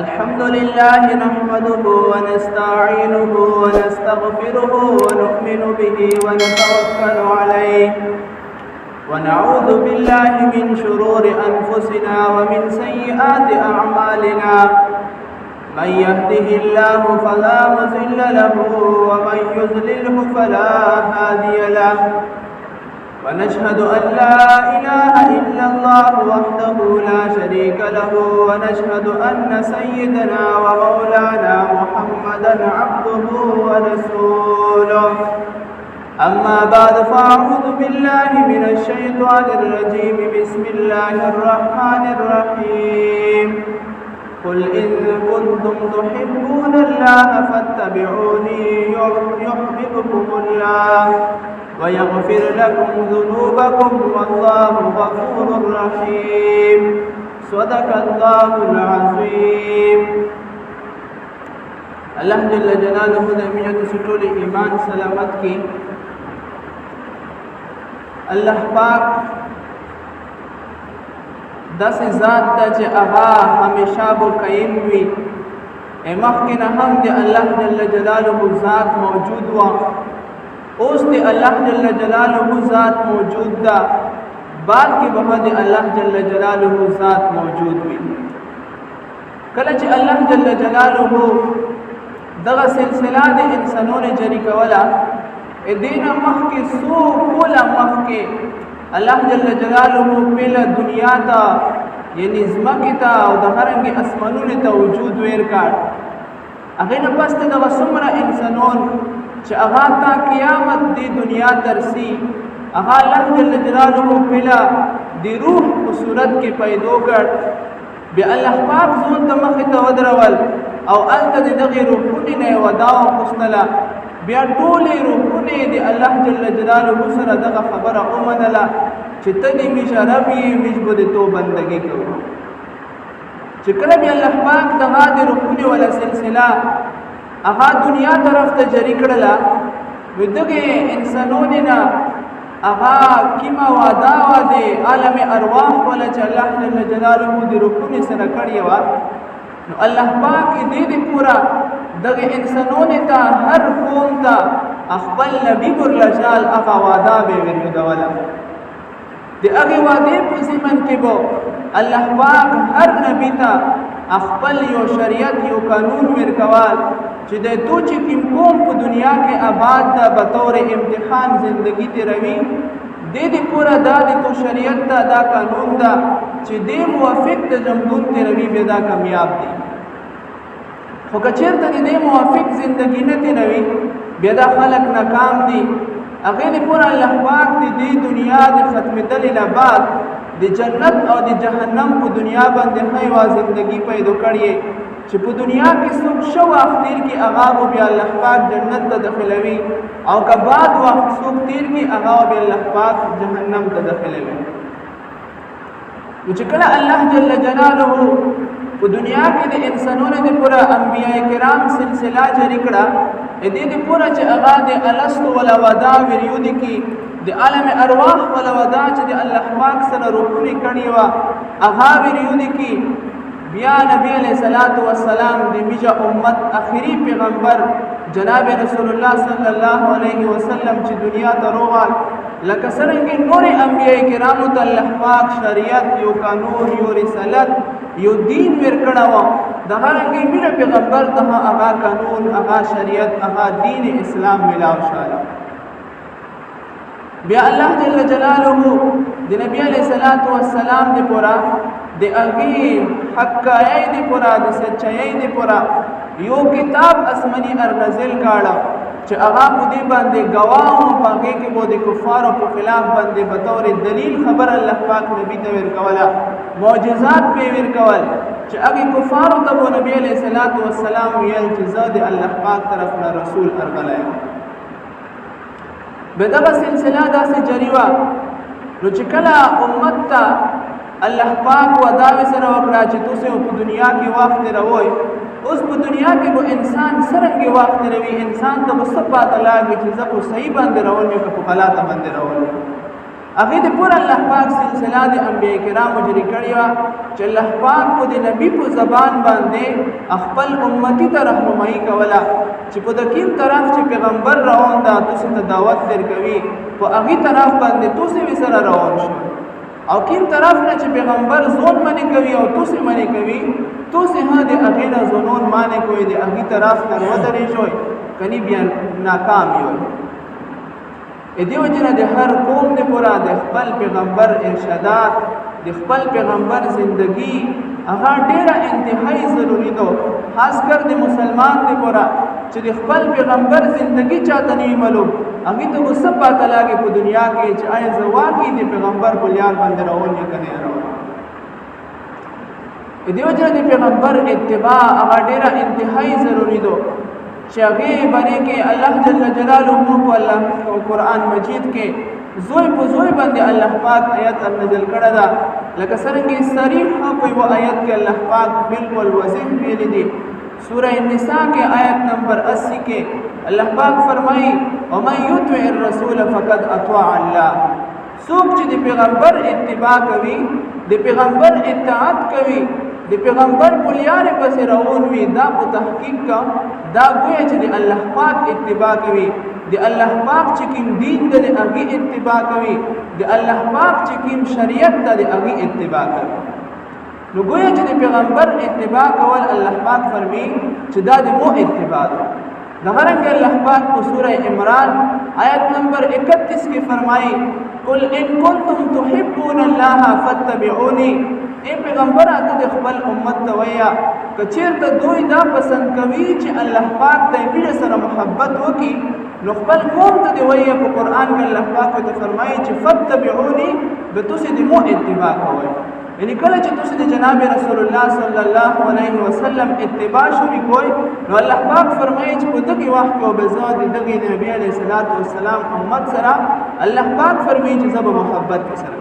الحمد لله نحمده ونستعينه ونستغفره ونؤمن به ونتوكل عليه ونعوذ بالله من شرور أنفسنا ومن سيئات أعمالنا من يهده الله فلا مضل له ومن يضلله فلا هادي له ونشهد أن لا إله إلا الله وحده لا شريك له ونشهد أن سيدنا ومولانا محمدا عبده ورسوله أما بعد فأعوذ بالله من الشيطان الرجيم بسم الله الرحمن الرحيم قل إن كنتم تحبون الله فاتبعوني يحببكم الله ويغفر لكم ذنوبكم والله غفور رحيم صدق الله العظيم. اللہ جل جلالہ دمیت سٹول ایمان سلامت کی اللہ پاک دس ذات تا چه اغا ہمیشہ بو قیم وی مخکن ہم دے اللہ جل جلالہ ذات موجود وا اوس دے اللہ جل جلالہ ذات موجود دا بعد کی بہت دے اللہ جل جلالہ ذات موجود وی کلچ اللہ جل جلالہ دغه سلسله د انسانونو جری کولا دین مخ کې سو کولا مخ کې الله جل جلاله په دنیا ته یعنی زمکه ته او د هرنګ اسمانونو ته وجود ور کړ هغه نه پس ته د وسمره انسانون چې هغه تا قیامت دی دنیا ترسي هغه الله جل جلاله په دی روح په صورت کې پیدا کړ بیا الله پاک زون ته مخ ته ودرول او انت دغه روحونه نه وداو مستلا بیا ټولې روحونه دی الله جل جلاله سره دغه خبره اومنلا چې ته دې مشربي مجبود تو بندگی کوو چې کله بیا الله پاک دغه روحونه ولا سلسله هغه دنیا طرف ته جری کړلا ودغه انسانونه نه هغه کیما وعده و دی عالم ارواح ولا چې الله جل جلاله دې روحونه سره کړی و نو الله پاک دې پورا دغه انسانونه ته هر قوم ته خپل نبی پر لجال هغه وعده به ورنو دوله د هغه وعده په زمن کې وو الله پاک هر نبی ته خپل یو شریعت یو قانون ورکوال چې د تو چې کوم په دنیا کې آباد ده به طور امتحان زندگی تیروي دې پورا د تو شریعت دا قانون دا چې دې موافق د جمدون تیروي به دا کامیاب دي خو کچیرته دې موافق زندگی نه تیروي بیا دا خلق ناکام دي هغه دې پورا الله پاک دې دنیا د ختمېدل نه بعد د جنت او د جهنم په دنیا باندې هیوا زندگی پیدا کړی چې په دنیا کې څوک شو اختیر کې هغه بیا الله پاک جنت ته داخلوي او که بعد وخت څوک تیر کې هغه بیا الله پاک جهنم ته داخلوي چې کله الله جل جلاله په دنیا کې د انسانونو د پورا انبیاء کرام سلسله جاری کړه دې پورا چې هغه د الست ولا ودا ویریو دي کې د عالم ارواح ولا ودا چې د الله پاک سره روحونه کړي وا هغه ویریو دي کې بیا نبی علیہ الصلوۃ والسلام د میجا امت اخری پیغمبر جناب رسول الله صلی الله علیه وسلم چې دنیا ته روغال لکه څنګه نور انبیاء کرامو ته الله پاک شریعت یو قانون یو رسالت یو دین ورکړه و د هرنګ میرا پیغمبر ته هغه قانون هغه شریعت هغه دین اسلام ملاو شاله بیا الله جل جلاله د نبی علیہ الصلوۃ والسلام د پورا د هغه حقایق د پورا د سچایي د پورا یو کتاب اسمنی ارنزل کاړه چې هغه په دې باندې گواهو پاګه کې بو د کفارو په خلاف باندې به تور دلیل خبر الله پاک نبی ته ورکولا معجزات په ورکول چې هغه کفارو ته نبی علیہ الصلوۃ والسلام ویل چې زاد الله پاک طرف نه رسول ارغلای بدغه سلسله داسې جریوا نو چې کله امت ته الله پاک وداوي سره وکړه چې تاسو په دنیا کې وخت راوي اوس په دنیا کې به انسان سرنګ وخت راوي انسان ته مصبات لاګي چې زه په صحیح باندې راول مې په غلطه باندې راول هغه د پور الله پاک سلسله د انبیاء کرامو جری کړی و چې الله پاک په د نبی په زبان باندې خپل امتی ته رهنمایي کوله چې په دکیم طرف چې پیغمبر روان دا تاسو ته دعوت درکوي په هغه طرف باندې تاسو وسره روان شو او کیم طرف نه چې پیغمبر زون منی کوي او تاسو منی کوي تاسو هغه د هغه نه زونون معنی کوي د هغه طرف نه ودرې شوي کني بیا ناکام یو دیو جنا د هر قوم د پورا د خپل پیغمبر ارشادات د خپل پیغمبر زندگی هغه ډیره انتهایی ضروری ده خاص کر د مسلمان د پورا چې د خپل پیغمبر زندگی چاته نه معلوم هغه ته وسه پاته لاګي په دنیا کې چې آیا زواګي د پیغمبر بلیان باندې راول نه کنه راول دیو جنا د پیغمبر اتباع هغه ډیره انتهایی ضروری ده چې هغه باندې کې الله جل جلاله په الله او قران مجید کې زوی په زوی باندې الله پاک آیات نازل کړه دا لکه څنګه صریح په یو آیت کې الله پاک بالکل واضح ویل دي سورہ النساء کې آیت نمبر 80 کې الله پاک فرمایي او من یطع الرسول فقد اطاع الله څوک چې د پیغمبر اتباع کوي د پیغمبر اطاعت کوي د پیغمبر بلیار پس روان وي دا په تحقیق کا دا گویا چې د الله پاک اتباع کوي د الله پاک چې کوم دین د هغه اتباع کوي د الله پاک چې کوم شریعت د هغه اتباع کوي نو گویا چې د پیغمبر اتباع کول الله پاک فرمي چې دا د مو اتباع ده دغرنګ الله پاک په سوره عمران آیت نمبر 31 کې فرمایي قل ان کنتم تحبون الله فاتبعوني اے پیغمبر اته د خپل امت ته ویا کچیرته دوی دا پسند کوي چې الله پاک ته دې سره محبت وکي نو خپل قوم ته دی ویا په قران کې الله پاک ته فرمایي چې فتبعوني به تاسو دې مو اتباع کوئ یعنی کله چې تاسو د جناب رسول الله صلی الله علیه وسلم اتباع شروع کوئ نو الله پاک فرمایي چې په دغه وخت کې به زاد دغه نبی علیه السلام امت سره الله پاک فرمایي چې زب محبت سره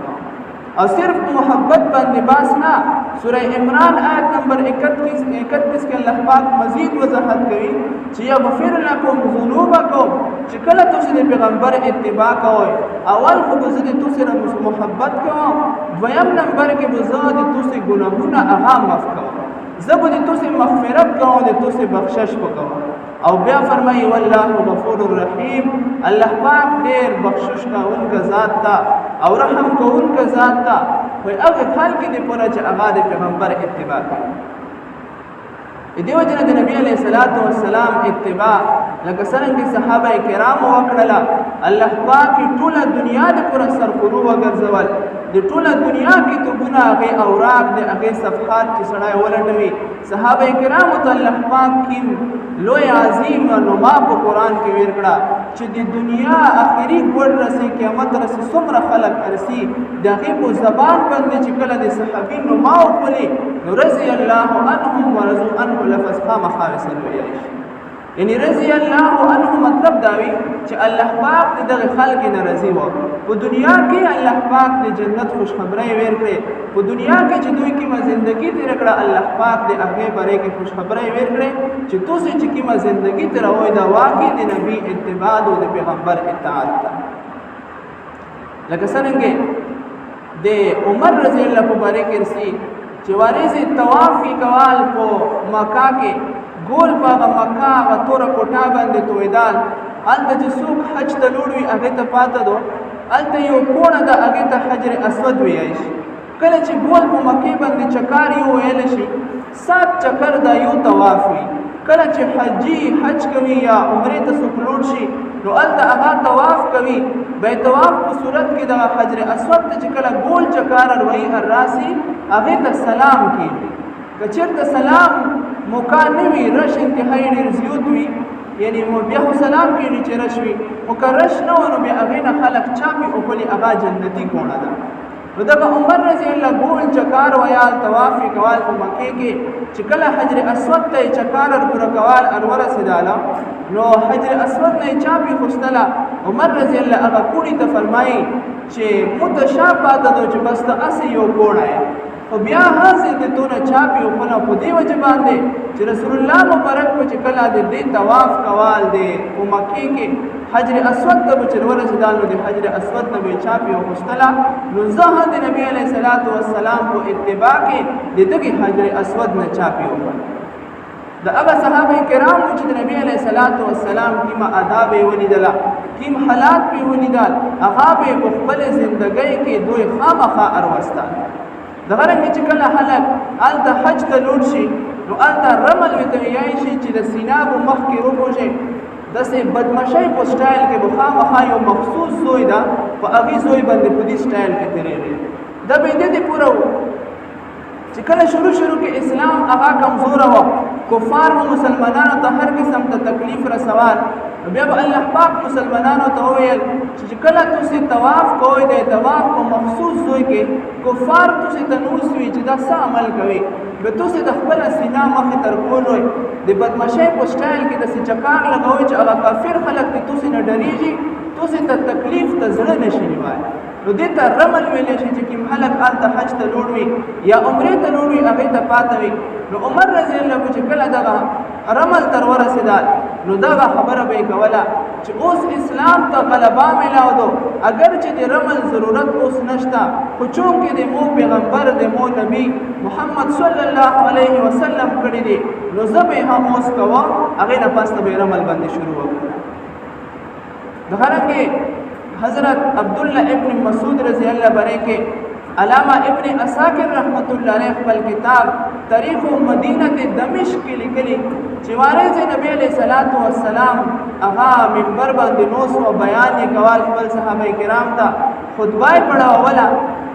او صرف محبت باندې باس نه سورہ عمران آیت نمبر 31 کې الله پاک مزید وضاحت کوي چې یغفر لكم ذنوبکم چې کله تاسو د پیغمبر اتباع کوئ اول خو به زه تاسو سره محبت کوم دویم نمبر کې به زه د تاسو ګناهونه هغه معاف کوم زه به د تاسو مغفرت کوم د تاسو بخشش وکوم او بیا فرمایي والله غفور الرحیم الله پاک ډېر بخشش کوونکی ذات تا او رحم کوونکی ذات تا خو هغه خلک دې پوره چې هغه د پیغمبر اتباع کوي دیو جن د نبی علیہ الصلوۃ والسلام اتباع لکه څنګه صحابه کرام وکړه الله پاک ټول دنیا د پر سر کړو وګرځول د ټول دنیا کې تو ګناه اوراق د هغه صفحات چې سړای ولټوي صحابه کرام ته الله پاک کې لوی عظیم نوما په قران کې ویل کړه چې د دنیا اخري ګور رسي قیامت رسي څومره خلق ارسي دغه په زبان باندې چې کله د صحابي نوما وکړي رضی الله عنهم ورضوا عنه لفظ خامخا ویل یعنی رضی الله عنه مطلب داوی چې الله پاک دغه خلق نه راضي وو په دنیا کې الله پاک د جنت خوشخبری ورکړي په دنیا کې چې دوی کیمه ژوندۍ تیر کړه الله پاک د هغه باره کې خوشخبری ورکړي چې تاسو چې کیمه ژوندۍ تیر وای دا واقع د نبی اتباع او د پیغمبر اطاعت لکه څنګه د عمر رضی الله مبارک ارسی چې وارث طواف کول په مکه کې ګول په مکه او تور کوټه باندې تویدال الته چې څوک حج ته لوړوي هغه ته پاته دو الته یو کوڼه د هغه ته حجر اسود ویای شي کله چې ګول په مکه باندې چکار یو ویل شي 7 چکر دا یو طواف وي کله چې حجي حج کوي یا عمره ته څوک لوړ شي نو الته هغه طواف کوي به طواف په صورت کې د حجر اسود ته کله ګول چکار وروي الراسي هغه ته سلام کوي کچرته سلام مکانوي رش انتهایی ډیر زیات وي یعنی مو بیا سلام کوي چې رشوي مکرش نه ونه بیا هغه نه خلق چاپي او کلی هغه جنتی کوونه ده نو دا عمر رضی الله ګول چکار ویال طواف کول په مکه کې چې کله حجر اسود ته چکار پر کول انور سیداله نو حجر اسود نه چاپي خوستله عمر رضی الله هغه کوړي ته فرمایي چې متشابه ده چې بس ته اس یو ګوړای او بیا حاصل د تونه چاپي او په دې وجه باندې چې رسول الله مبارک په کله د دې طواف کول دي او مکه کې حجر اسود ته چې ورسېدل نو د حجر اسود نه به چاپی وغوښتله نو زه د نبی علیه الصلاۃ والسلام په اتباع کې د دغې حجر اسود نه چاپی وکړم د هغه صحابه کرامو چې د نبی علیه الصلاۃ والسلام کومه آداب یې ولیدله کوم حالات به یې ولیدل هغه به په خپل زندګۍ کې دوی خامخا اروستل دغه رنګه چې کله خلک هلته حج ته لوټ شي نو هلته رمل ورته ویلی شي چې د سینابو مخکې وخوږي داسې بدمشۍ په سټایل کې به خامخا یو مخصوص زوی ده په هغې زوی باندې په دې سټایل کې تېرېږي دا به یې دې پوره و چې کله شروع کې اسلام هغه کمزوره وه کفار و مسلمانانو ته هر قسم ته تکلیف رسول بیا به الله پاک مسلمانانو ته وویل چې کله تاسې طواف کوئ د طواف په مخصوص ځای کې کفار تاسې ته نوسوي چې دا څه عمل کوي به تاسې د خپله سینه مخې ته رکولوئ د بدمشۍ په سټایل کې داسې چکار لګوئ چې هغه کافر خلک دې تاسې نه ډارېږي تاسې ته تکلیف ته زړه نشي نیولی نو دې ته رمل ویلی شي چې کوم خلک هلته حج ته لوړ وي یا عمرې ته لوړ وي هغې ته پاته وي نو عمر رضی الله چې کله دغه رمل تر ورسېدل نو دغه خبره به یې کوله چې اوس اسلام ته غلبه میلاودو اگر چې د رمل ضرورت اوس نشته خو چونکې د مو پیغمبر د مو نبی محمد صلی الله علیه وسلم کړي دي نو زه به هم اوس کوم هغې نه پس ته به رمل باندې شروع وکړو دغه رنګې حضرت عبداللہ ابن مسعود رضی اللہ برے کے علامہ ابن عساکر رحمت اللہ علیہ خپل کتاب تاریخ مدینہ دمشق کې لیکلي چې وارث نبی علیہ الصلوۃ والسلام هغه منبر باندې نو سو بیان یې کول خپل صحابه کرام ته خطبه پڑھاوله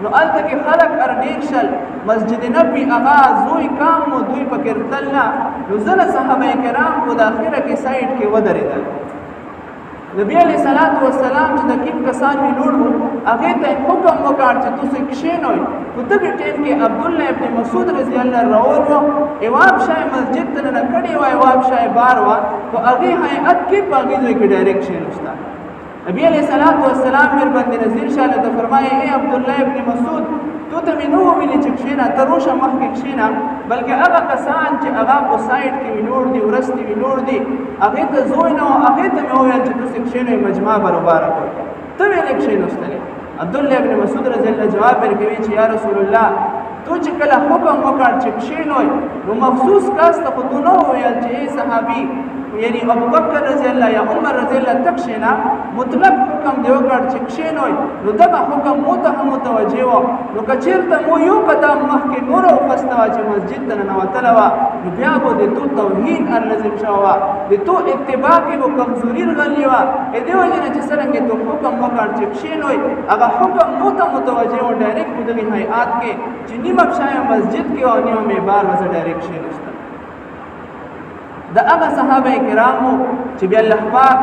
نو الته کې خلق ارډیر شل مسجد نبی هغه زوی کام نو دوی پکې تلنا نو زنه صحابه کرام په داخله کې سایډ کې ودرېدل نبی علیہ الصلوۃ والسلام چې د کوم کسان وی لوړ وو هغه ته حکم وکړ چې تاسو کښینوئ په دغه ټیم کې عبدالله ابن مسعود رضی الله روان وو ایواب شای مسجد ته نه کړي وای ایواب شای بار وا او هغه هیئت کې باغې دوی کې ډایرکشن وستا نبی علیہ الصلوۃ والسلام مر باندې نذیر شاله ته فرمایي اے عبدالله ابن مسعود تو ته مې نو ویلې چې کښینا ته روشه مخکې کښینا بلکې هغه کسان چې هغه په سایډ کې وینور دي ورستي وینور دي هغې ته زوی نه و هغې ته مې وویل چې تاسې کښینئ مجمع برابره کړئ ته ویلې کښېنوستلې عبدالله ابن مسعود رضی الله جواب ورکوي چې یا رسول الله تو چې کله حکم وکړ چې کښېنوئ نو مخصوص کس ته خو تو نه وویل چې ای صحابي یعنی ابوبکر رضی الله یا عمر رضی الله تک کښېنه مطلق حکم دی وکړ چې کښېنوئ نو دغه حکم مو ته هم متوجه و نو که چېرته مو یو قدم مخکې نوره وخسته وه چې مسجد ته ننوتله وه نو بیا به د تو توهین ارلزم شوه وه د تو اتباع کې به کمزوري رغلې وه د دې وجې نه چې څرنګې تو حکم وکړ چې کښېنوئ هغه حکم مو ته متوجه و ډایرکټ په دغې هیئات کې چې نیمه پښه مسجد کې او نیمه مې بار وه زه ډایرکټ کښېنوستم د هغه صحابه کرامو چې بیا الله پاک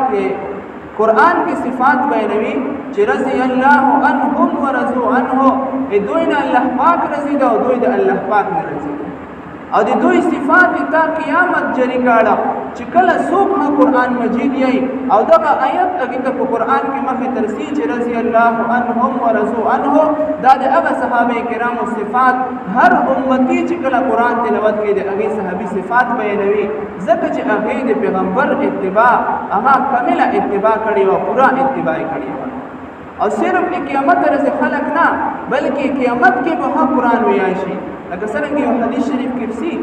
قرآن کی صفات بیانوي چې رضی الله عنهم ورضوا عنه دوی نه الله پاک رضی ده او دوی د الله پاک نه رضی ده او د دوی صفات تا قیامت جری کاړه چې کله څوک قرآن مجید یې او دغه آیت هغې ته په قرآن کې مخې ترسي چې رضی الله عنهم ورضوا عنه دا د هغه صحابه کرامو صفات هر امتی چې کله قرآن تلاوت کوي د هغې صحابي صفات بیانوي ځکه چې هغې د پیغمبر اتباع هغه کامله اتباع کړې وه پوره اتباع یې کړې وه او صرف قیامت رسې خلق نه بلکې قیامت کې به هم قرآن ویای شي لکه څرنګه یو حدیث شریف کې رسي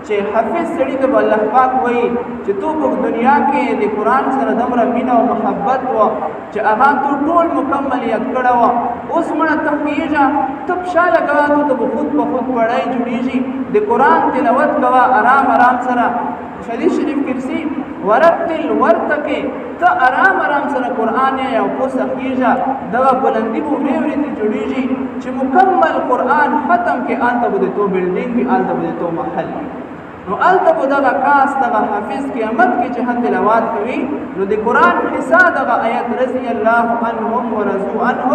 چې حافظ سړي ته الله پاک وایي چې تو په دنیا کې د قرآن سره دومره مینه او محبت وه چې هغه تو ټول مکمل یاد کړی وه اوس مړه ته خېږه ته پښه لګوه تو ته به خود په خود پړی جوړېږي د قرآن تلاوت کوه آرام آرام سره حدیث شریف کې رسي ورتل ورتکې ته آرام آرام سره قرآن یې او پوسه خېږه دغه بلندي به ورې ورې ته جوړېږي چې مکمل قرآن ختم کې هلته به د تو بلډینګ وي هلته به د تو محل وي نو هلته به دغه کاس دغه حافظ قیامت کې چې هم تلاوت کوي نو د قرآن حصہ دغه آیت رضی الله عنهم ورضوا عنه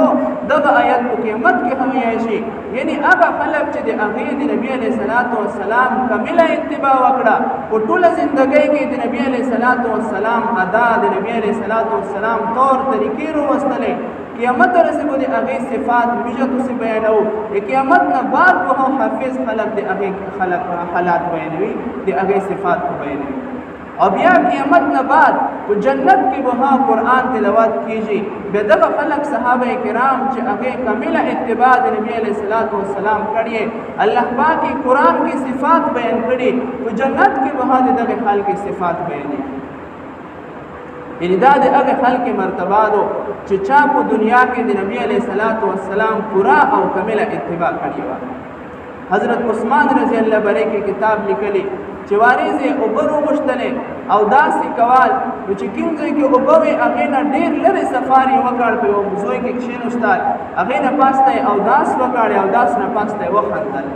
دغه آیت په قیامت کې هم ویلی شي یعنی هغه خلک چې د هغې د نبي علیه الصلاۃ والسلام کامله اتباع وکړه په ټوله زندګۍ کې د نبي علیه الصلاۃ والسلام ادا د نبي علیه الصلاۃ والسلام طور طریقې راوستلې قیامت رسې به د هغې صفات ویژه تاسې بیانوو د قیامت نه بعد به هم حافظ خلک د هغې حالات بیانوي د هغې صفات بیانوي او بیا قیامت نه بعد په جنت کې به قرآن تلاوت کیږي. بیا دغه خلک صحابه کرام چې هغه کامله اتباع د نبی علیه الصلاۃ والسلام کړی، الله پاک قرآن کې صفات بیان کړي، په جنت کې به دغه حال کې صفات بیانې. یعنی دا د هغه خلک مرتبه ده چې چا په دنیا کې د نبی علیه الصلاۃ والسلام پورا او کامله اتباع کړی و. حضرت عثمان رضی الله عنه کې کتاب لیکلی چې وارثه اوبر وغوښتلې او داسې کول چې کوم ځای کې اوبه وي هغې نه ډېر لرې سفر یې وکړ، په یو ځای کې کښېنوستل، هغې نه پاسته یې اوداس وکړ، اوداس نه پاسته یې وخندل.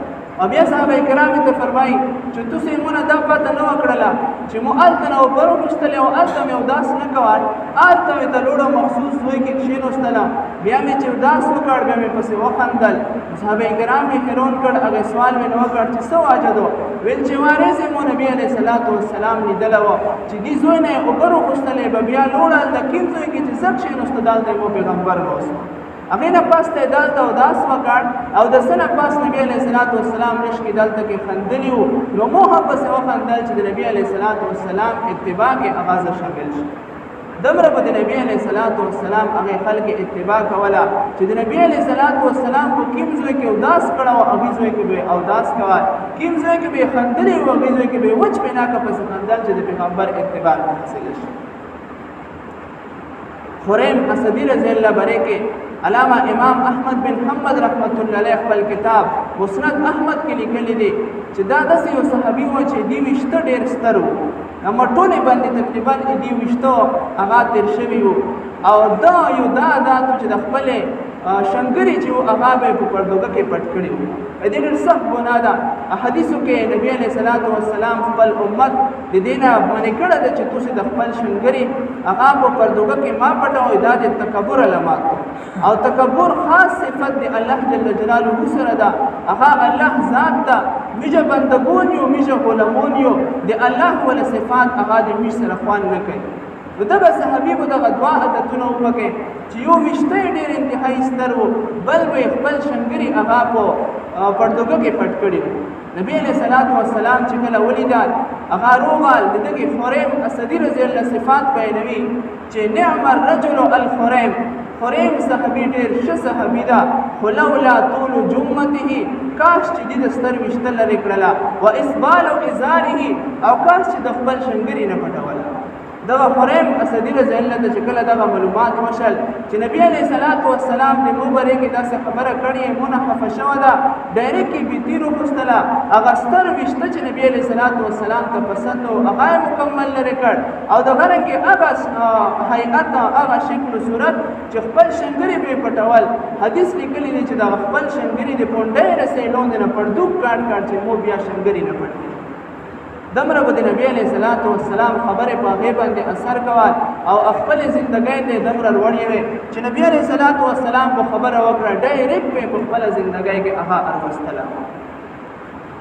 او بیا صحابه کرامو ته فرمایي چې تاسې مونږ دا پته نه وکړله چې مو هلته نه اوبه وغوښتلې او هلته مې اوداس نه کول، هلته مې ته لوړه مخصوص ځای کې کښېنوستلم، بیا مې چې اوداس وکړ بیا مې پسې وخندل. صحابه کرام مې حیران کړ، هغې سوال مې نه وکړ چې څه وجه ده؟ ویل چې وارث مو نبي علیه الصلاۃ والسلام لیدلی وه چې دې ځای نه یې اوبه وغوښتلې، به بیا لوړه هلته کوم ځای کې چې زه کښېنوسته دلته مو پیغمبر راوست. هغې نه پس ته یې دلته اوداس وکړ او د څه نه پس نبي علیه الصلاۃ والسلام رشکې دلته کې خندلي وو، نو مو هم پسې وخندل چې د نبي علیه الصلاۃ والسلام اتباع کې هغه شامل شي. دمره به د نبي علیه الصلاۃ والسلام هغې خلک اتباع کوله چې د نبي علیه الصلاۃ والسلام په کوم ځای کې اوداس کړی وو هغې ځای کې به یې اوداس کول، کوم ځای کې به یې خندلي وو هغې ځای کې به یې وچ بناکه پسې خندل چې د پیغمبر اتباع حاصله شي. خریم اسدي رضی الله عنه کې علامه امام احمد بن حنبل رحمت الله علیه خپل کتاب مسند احمد کې لیکلی دی چې دا داسې یو صحابي و چې دې ویشته ډېر ستر و، مټونې باندې تقریبا دې ویشته هغه تېر شوي وو، او دا یو دا عادت و چې د خپلې شنګري چې و هغه به یې په پردوګه کې پټ کړي وو. دې ډېر سخت ګناه ده. حدیثو کې نبي علیه الصلاۃ والسلام خپل امت د دې نه منع کړی ده چې تاسې د خپل شنګري هغه په پردوګه کې ما پټوئ، دا د تکبر علامات او تکبر خاص صفت د الله جل جلاله سره ده. هغه الله ذات ده، میجه بندگون یو میجه غلامون یو، د الله ولا صفات هغه د میج سره خوان نه کوي. نو دغه صحابي به دغه دوه عادتونه وکړي چې یو ویشته یې ډېر انتهایي ستر و، بل به یې خپل شنګري هغه په پردوګه کې پټ کړي وو. نبي علیه الصلاۃ والسلام چې کله ولیدل هغه روغال د دغې خریم اسدي رضی الله صفات بیانوي چې نعم الرجل الخریم، خریم صحابي ډېر ښه صحابي ده، خو لولا طول جمته، کاش چې دې د ستر ویشته لرې کړله، و اسبال ازاره، او کاش چې د خپل شنګري نه پټوله. دغه خریم اسدي رضی الله عنه چې کله دغه معلومات وشل چې نبی علیه الصلاۃ والسلام د مو باره کې داسې خبره کړې مونه خفه شوه ده، ډایرکټ یې بې تیر وغوښتله، هغه ستر ویشته چې نبي علیه الصلاۃ والسلام ته پسند و هغه یې مکمل لرې کړ، او دغه رنګې هغه هیئت هغه شکل و صورت چې خپل شنګري به یې پټول. حدیث لیکلی دی چې دغه خپل شنګري د پونډۍ رسۍ لاندې نه پړدوب کاټ کاټ چې مو بیا شنګري نه پټ کړي. دمره به د نبي علیه الصلاۃ والسلام خبرې په هغې باندې اثر کول او خپلې زندګۍ ته یې دومره لوړې وې چې نبي علیه الصلاۃ والسلام په خبره وکړه ډایرکټ به یې په خپله زندګۍ کې هغه اروستله.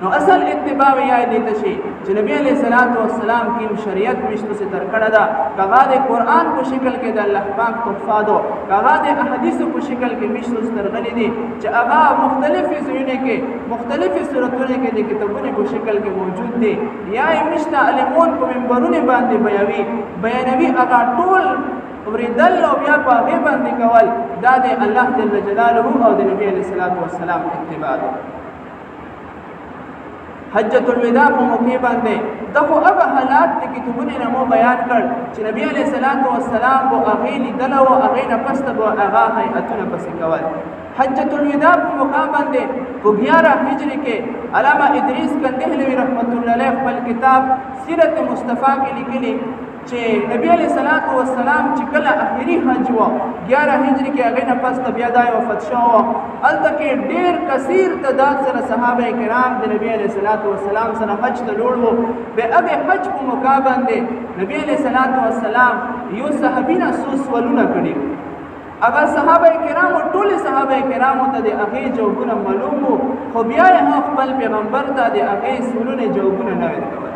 نو اصل اتباع یې دې ته شي چې نبی علیه الصلاۃ والسلام کوم شریعت مشتو سے تر کړه ده، هغه د قرآن په شکل کې د الله پاک تحفه ده، هغه د احادیثو په شکل کې مشتو سے ترغلي دي چې هغه مختلفې ځایونو کې مختلفې صورتونو کې د کتابونو په شکل کې موجود دي، یا یې مشته علمون په منبرونو باندې بیانوي هغه ټول اوریدل او بیا په هغې باندې کول، دا د الله جل جلاله او د نبي علیه الصلاۃ والسلام اتباع ده. حجۃ الوداع په موقع باندې دغه هغه حالات د کتابونو نه مو بیان کړ چې نبی علیه الصلاۃ والسلام به هغې لیدله او هغې نه پس ته به هغه هیئتونه پسې کول. حجۃ الوداع په موقع باندې په 11 هجري کې علامه ادریس کندهلوي رحمت الله علیه خپل کتاب سیرت مصطفی کې لیکلي چې نبی علیه الصلاۃ والسلام چې کله اخري حج و 11 هجري کې هغې نه پس ته بیا دا وفات شوی، هلته کې ډېر کثیر تعداد سره صحابه کرام د نبی علیه الصلاۃ والسلام سره حج ته لوړ وو. د هغې حج په موقع باندې نبی علیه الصلاۃ والسلام یو صحابي نه څو سوالونه کړي، هغه صحابه کرامو ټولې صحابه کرامو ته د هغې جوابونه معلوم وو، خو بیا یې خپل پیغمبر ته د هغې سوالونو جوابونه نه ورکول.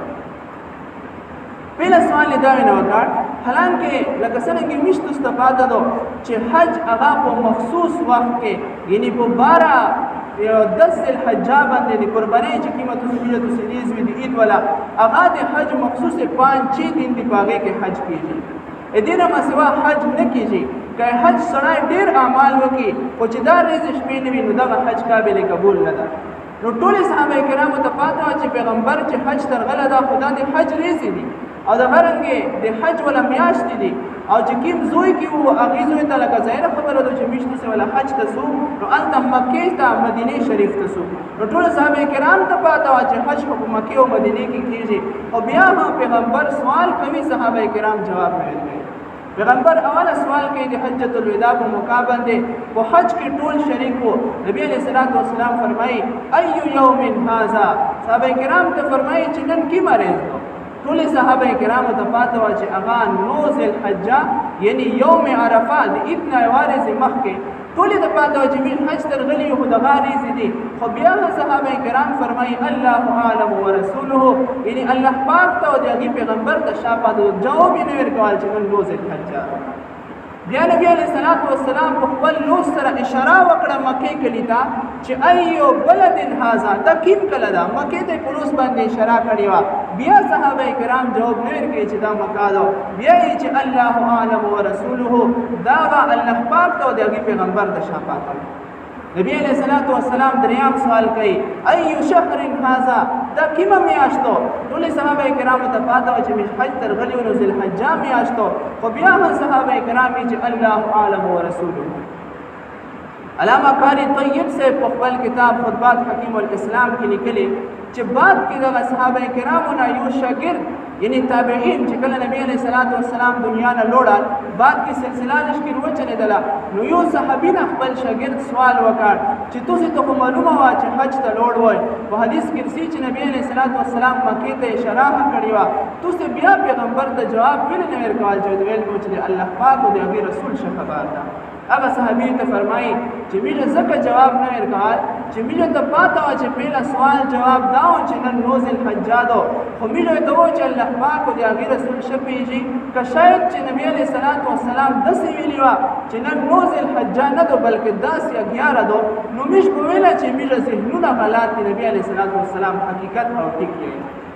پهله سوال یې دا نه وکړ، حالانکه لکه څرنګه مشتو استفاده ده چې حج هغه په مخصوص وخت کې یعنی په 12 یو 10 ذوالحجه باندې د قربانۍ چې قیمت سجود سلیز وي د عید والا هغه د حج مخصوص 5-6 دن دی پاغه کې حج کیږي ادینه ما سوا حج نه کیږي که حج سره ډیر اعمال وکي او چې دا ریز شپې نه وي نو دا حج قابل قبول نه ده نو ټول صحابه کرامو ته پاتہ چې پیغمبر چې حج ترغله دا خدا د حج ریزي دي او دا غرنګي د حج ولا میاشت دي او چې کیم زوی کی وو هغه زوی ته لکه ظاهر خبره ده چې میشته سه ولا حج ته سو نو انت مکه ته مدینه شریف ته سو نو ټول صحابه کرام ته پاتہ چې حج په مکه او مدینه کې کیږي او بیا هم پیغمبر سوال کوي صحابه کرام جواب ورکوي پیغمبر اوله سوال کوي د حجۃ الوداع په موقع باندې په حج کې ټول شریک وو نبی علیہ الصلوۃ والسلام فرمایي ایو یوم هذا صحابه کرام ته فرمایي چې نن کی مریض ټول صحابه کرام ته پاتہ و چې اغا 9 ذوالحجه یعنی یوم عرفه د ابن وارث مخکې ټول ته پاتہ و چې من حج ترغلی خو د غاریز دي خو بیا صحابه کرام فرمایي الله اعلم ورسوله یعنی الله پاک ته او د پیغمبر ته شابه جواب یې ورکول چې من 9 ذوالحجه بیا نبی علیہ الصلوۃ والسلام په خپل لوس سره اشاره وکړه مکه کلی ته چې ایو بلد هاذا دا کیم کله دا مکه ته پولیس باندې اشاره کړی و بیا صحابه کرام جواب نه ورکړي چې دا مکه دا بیا یې چې الله اعلم ورسوله دا الله پاک ته او د پیغمبر د شفاعت نبی علیہ الصلوۃ والسلام دریام سوال کوي ایو شهر هاذا دا کیمه میاشتو ټول صحابه کرام ته پاتہ چې حج ترغلی او ذوالحجه میاشتو خو بیا هم صحابه کرام چې الله اعلم ورسوله علامہ قاری طیب سے خپل کتاب خطبات حکیم الاسلام کې لیکلي چې بعد کې د صحابه کرامو نه یو شاګرد یعنی تابعین چې کله نبی علیہ الصلوۃ والسلام دنیا نه لوړل بعد کې سلسله نشکر و چلیدله نو یو صحابي نه خپل شاګرد سوال وکړ چې تاسو ته معلومه وا چې حج ته لوړ وای په حدیث کې رسي چې نبی علیہ الصلوۃ والسلام مکه ته اشاره کړی و تاسو بیا پیغمبر ته جواب ویل نه ورکول چې الله پاک او د رسول خبر ده هغه صحابي ته فرمایي چې میږه زکه جواب نه ورکړ چې میږه ته پاتہ و چې پیله سوال جواب داو چې نن 9 ذوالحجه دو خو میږه ته و چې الله پاک او د رسول شپېږي که شاید چې نبی علیہ الصلوۃ والسلام داسې ویلی و چې نن 9 ذوالحجه نه دو بلکې 10 یا 11 دو نو میږ په ویله چې میږه ذهنونه غلط دي نبی علیہ الصلوۃ والسلام حقیقت او ټیک دی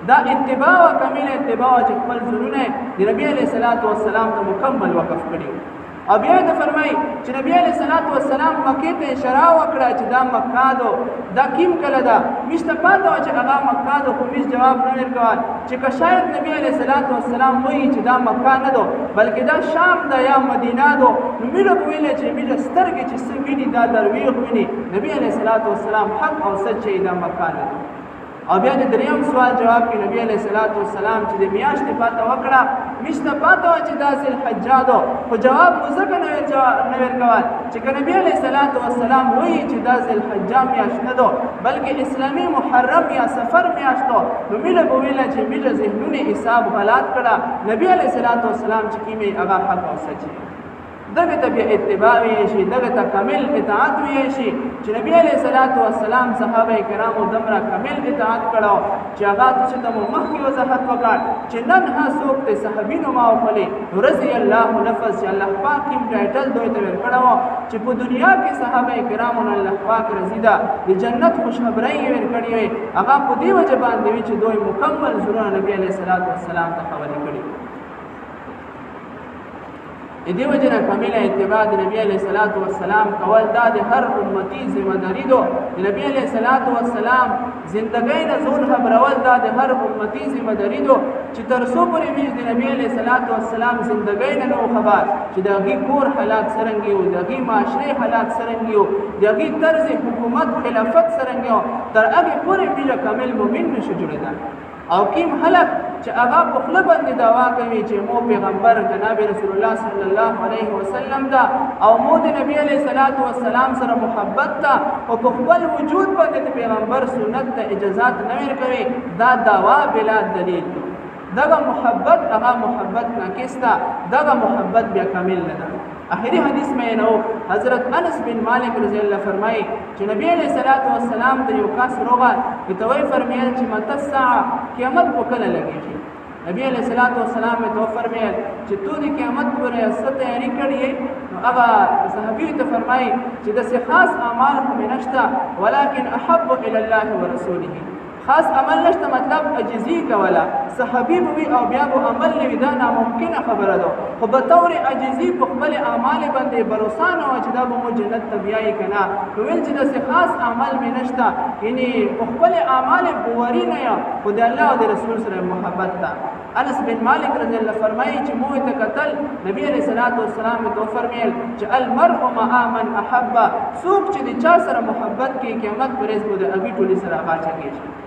دا اتباع او کامل اتباع چې خپل زړونه د نبی علیہ الصلوۃ والسلام ته مکمل وقف کړي او بیا د فرمای چې نبی علیہ الصلوۃ والسلام مکه ته اشاره وکړه چې دا مکه دو دا کیم کله دا مشته پاتہ چې هغه مکه دو خو هیڅ جواب نه ورکړ چې که شاید نبی علیہ الصلوۃ والسلام وایي چې دا مکه نه دو بلکې دا شام دا یا مدینه دو نو موږ ویل چې موږ سترګې چې څنګه دي دا درویغ ویني نبی علیہ الصلوۃ والسلام حق او سچ دا مکه نه او بیا د دریم سوال جواب کې نبی علیہ الصلوۃ والسلام چې د میاشتې پاتہ وکړه مشته پاتہ چې دا ذوالحجه دو خو جواب وزګه نه ورکول چې نبی علیہ الصلوۃ والسلام وایي چې دا ذوالحجه میاشت نه دو بلکې اسلامي محرم یا سفر میاشت دو نو موږ په ویل چې موږ ذهنونه حساب غلط کړه نبی علیہ الصلوۃ والسلام چې کیمه هغه حق او سچ دغه ته بیا اتباع وی شي دغه ته کامل اطاعت وی شي چې نبی علیہ الصلوۃ والسلام صحابه کرامو دمره کامل اطاعت کړه چې هغه چې د مخکې وضاحت وکړ چې نن ها څوک ته صحابینو ما وخلي رضی الله لفظ چې الله پاک کیم ټایټل دوی ته ورکړو چې په دنیا کې صحابه کرامو نه الله پاک رضی دا د جنت خوشخبری ورکړي وي هغه په دې وجه باندې چې دوی مکمل زړه نبی علیہ الصلوۃ والسلام ته حواله کړي دې وجه نه کامل اتباع د نبی علیہ الصلوۃ والسلام کول دا د هر امتی ذمہ داری دو د نبی علیہ الصلوۃ والسلام زندګۍ نه زون خبرول دا د هر امتی ذمہ داری دو چې تر څو پورې موږ د نبی علیہ الصلوۃ والسلام زندګۍ نه نو خبر چې دغه کور حالات سرنګي او دغه معاشري حالات سرنګي او دغه طرز حکومت خلافت سرنګي تر هغه پورې موږ کامل مؤمن نشو جوړیدل او کیم خلق چې هغه په خپل باندې دعوا کوي چې مو پیغمبر جناب رسول الله صلی الله علیه وسلم دا او مو د نبی علیہ الصلوۃ والسلام سره محبت تا او په خپل وجود باندې د پیغمبر سنت ته اجازهات نه ورکوي دا دعوا بلا دلیل دغه محبت هغه محبت ناقصه دغه محبت بیا کامل نه ده آخری حدیث میں نو حضرت انس بن مالک رضی اللہ فرمائی چې نبی علیہ الصلوۃ والسلام د یو کس روغه توي فرمایل چې مت الساعه قیامت وکړه لګیږي نبی علیہ الصلوۃ والسلام تو فرمایل چې تو د قیامت پورې څه تیاری کړی نو هغه صحابي ته فرمایي چې د خاص اعمال هم نشته ولکن احب الى الله ورسوله خاص عمل نشته مطلب عجزي کوله صحابي وي او بیا به عمل لوي دا ناممکنه خبره ده خو به طور عجزي په خپل اعمال باندې باور نه و چې دا به مو جنت ته بیایي کنه نو ویل چې د خاص عمل مې نشته یعنی په خپل اعمال بووري نه یا خو د الله او د رسول سره محبت ده انس بن مالک رضی الله فرمایي چې مو ته قتل نبی علیہ الصلوۃ والسلام ته فرمایل چې المرء مع من احب څوک چې د چا سره محبت کوي قیامت پرېز بده ابي ټولي سره غاچا کیږي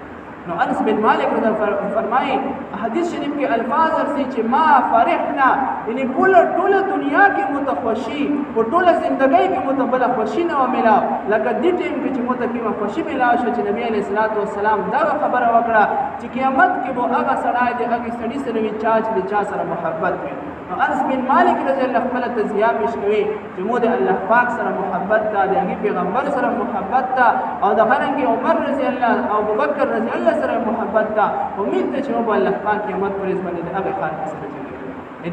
نو انس بن مالک رضی الله فرمایي حدیث شریف کې الفاظ ورسي چې ما فرحنا یعنی ټول دنیا کې متخوشي او ټول ژوندۍ کې متبل خوشي نه وملا لکه دې ټیم کې چې متکیمه خوشي ملا شو چې نبی علیہ الصلوۃ والسلام دا خبره وکړه چې قیامت کې به هغه سړی د هغه سړي سره وي چې چا سره محبت وي نو انس بن مالک رضی الله خپل تزیه مشوي چې مو د الله پاک سره محبت تا د هغه پیغمبر سره محبت تا او د غرنګي عمر رضی الله او ابوبکر رضی الله سره محبت تا امید ته چې مو الله پاک قیامت پرې باندې د هغه خان سره چلی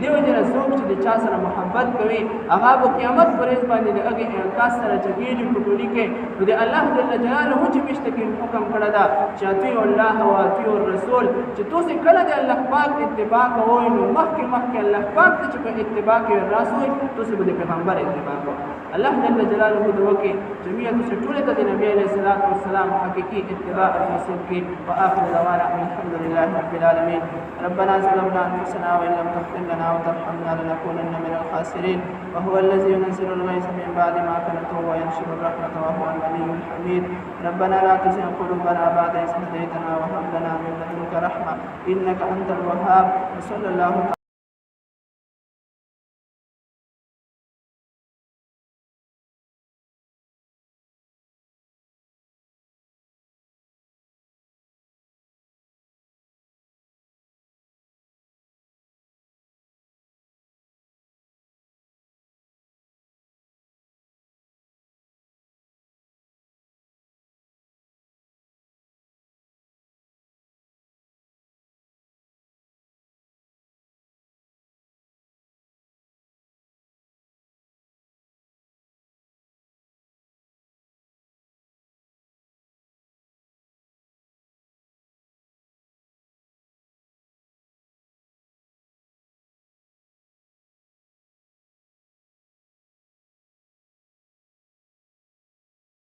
دې وجه څوک چې د چا سره محبت کوي هغه په قیامت پرې باندې د هغه انعکاس سره چګېږي په ټولي کې نو د الله جل جلاله چې مشتکي حکم کړی دا چې اطیعوا الله او اطیعوا الرسول چې تاسو کله د الله پاک اتباع کوئ نو مخکې الله پاک ته چې په اتباع کې راسوي تاسو به د پیغمبر اتباع کوئ الله جل جلاله د وکي جميع ټول د نبی علیہ الصلوۃ والسلام حقيقي اتباع الرسول کې واخر دعوانا الحمد لله رب العالمين ربنا ظلمنا انفسنا وان لم تغفر لنا وترحمنا لنكونن من الخاسرين وهو الذي ينزل الغيث من بعد ما قنطوا وينشر الرحمة وهو الولي الحميد ربنا لا تزغ قلوبنا بعد إذ هديتنا وهب لنا من لدنك رحمة إنك أنت الوهاب وصلى الله